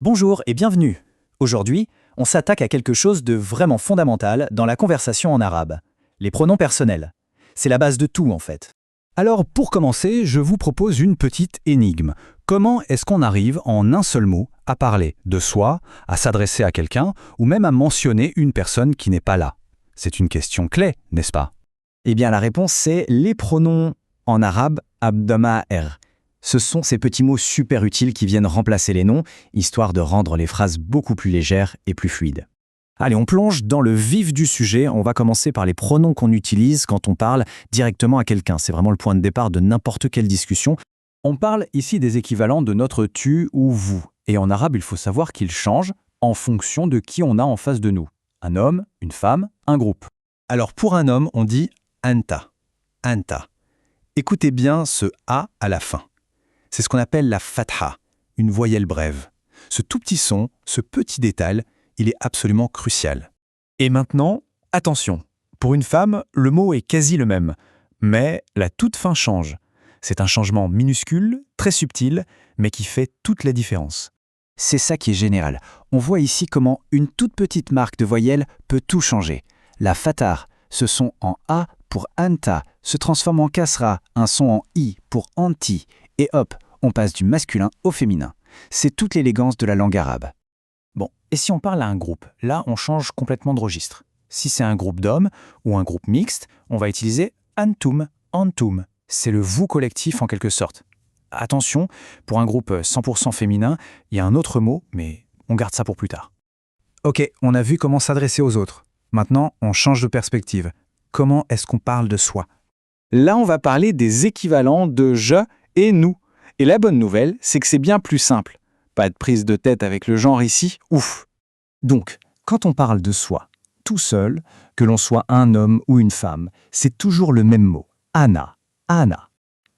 Bonjour et bienvenue. Aujourd'hui, on s'attaque à quelque chose de vraiment fondamental dans la conversation en arabe, les pronoms personnels. C'est la base de tout en fait. Alors pour commencer, je vous propose une petite énigme. Comment est-ce qu'on arrive en un seul mot à parler de soi, à s'adresser à quelqu'un ou même à mentionner une personne qui n'est pas là? C'est une question clé, n'est-ce pas? Eh bien la réponse c'est les pronoms en arabe abdama'er. Ce sont ces petits mots super utiles qui viennent remplacer les noms, histoire de rendre les phrases beaucoup plus légères et plus fluides. Allez, on plonge dans le vif du sujet. On va commencer par les pronoms qu'on utilise quand on parle directement à quelqu'un. C'est vraiment le point de départ de n'importe quelle discussion. On parle ici des équivalents de notre tu ou vous. Et en arabe, il faut savoir qu'ils changent en fonction de qui on a en face de nous. Un homme, une femme, un groupe. Alors pour un homme, on dit anta. Anta. Écoutez bien ce A à la fin. C'est ce qu'on appelle la fatha, une voyelle brève. Ce tout petit son, ce petit détail, il est absolument crucial. Et maintenant, attention. Pour une femme, le mot est quasi le même. Mais la toute fin change. C'est un changement minuscule, très subtil, mais qui fait toute la différence. C'est ça qui est génial. On voit ici comment une toute petite marque de voyelle peut tout changer. La fatha, ce son en A pour anta, se transforme en kasra, un son en I pour anti. Et hop, on passe du masculin au féminin. C'est toute l'élégance de la langue arabe. Bon, et si on parle à un groupe, là on change complètement de registre. Si c'est un groupe d'hommes ou un groupe mixte, on va utiliser antum, antum. C'est le vous collectif en quelque sorte. Attention, pour un groupe 100% féminin, il y a un autre mot, mais on garde ça pour plus tard. Ok, on a vu comment s'adresser aux autres. Maintenant, on change de perspective. Comment est-ce qu'on parle de soi? Là, on va parler des équivalents de je et nous. Et la bonne nouvelle, c'est que c'est bien plus simple. Pas de prise de tête avec le genre ici, ouf. Donc, quand on parle de soi, tout seul, que l'on soit un homme ou une femme, c'est toujours le même mot. Ana, ana.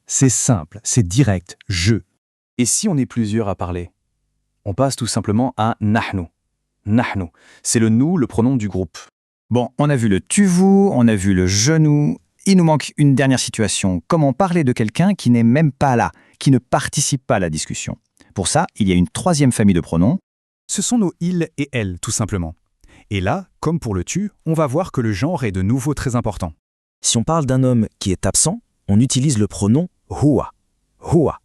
C'est simple, c'est direct, je. Et si on est plusieurs à parler? On passe tout simplement à nahnu. Nahnu, c'est le nous, le pronom du groupe. Bon, on a vu le tu-vous, on a vu le je-nous. Il nous manque une dernière situation. Comment parler de quelqu'un qui n'est même pas là, qui ne participe pas à la discussion? Pour ça, il y a une troisième famille de pronoms. Ce sont nos il et elle, tout simplement. Et là, comme pour le tu, on va voir que le genre est de nouveau très important. Si on parle d'un homme qui est absent, on utilise le pronom huwa. Huwa.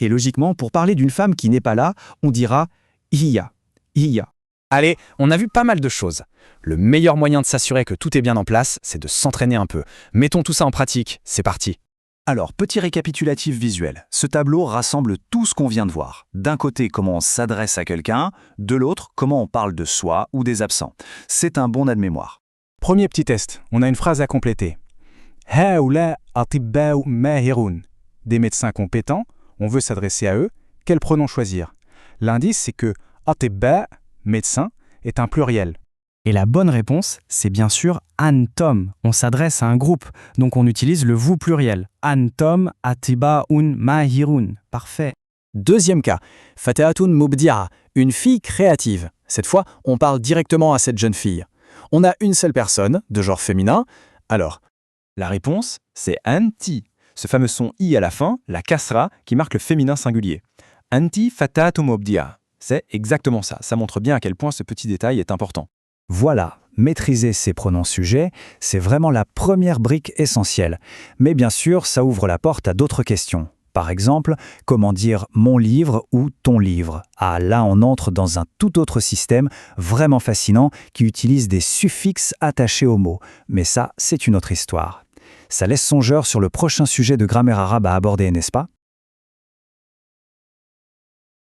Et logiquement, pour parler d'une femme qui n'est pas là, on dira hiya. Hiya. Allez, on a vu pas mal de choses. Le meilleur moyen de s'assurer que tout est bien en place, c'est de s'entraîner un peu. Mettons tout ça en pratique, c'est parti. Alors, petit récapitulatif visuel. Ce tableau rassemble tout ce qu'on vient de voir. D'un côté, comment on s'adresse à quelqu'un, de l'autre, comment on parle de soi ou des absents. C'est un bon aide-mémoire. Premier petit test, on a une phrase à compléter. Haoula atibba'u mahirun. Des médecins compétents, on veut s'adresser à eux, quel pronom choisir? L'indice, c'est que atibba, médecin, est un pluriel. Et la bonne réponse, c'est bien sûr antom. On s'adresse à un groupe, donc on utilise le vous pluriel. Antom atiba'un mahirun. Parfait. Deuxième cas, fatahatun mubdi'a, une fille créative. Cette fois, on parle directement à cette jeune fille. On a une seule personne, de genre féminin. Alors, la réponse, c'est anti. Ce fameux son i à la fin, la kasra, qui marque le féminin singulier. Anti fatahatun mubdi'a. C'est exactement ça. Ça montre bien à quel point ce petit détail est important. Voilà, maîtriser ces pronoms sujets, c'est vraiment la première brique essentielle. Mais bien sûr, ça ouvre la porte à d'autres questions. Par exemple, comment dire mon livre ou ton livre? Ah, là, on entre dans un tout autre système vraiment fascinant qui utilise des suffixes attachés aux mots. Mais ça, c'est une autre histoire. Ça laisse songeur sur le prochain sujet de grammaire arabe à aborder, n'est-ce pas?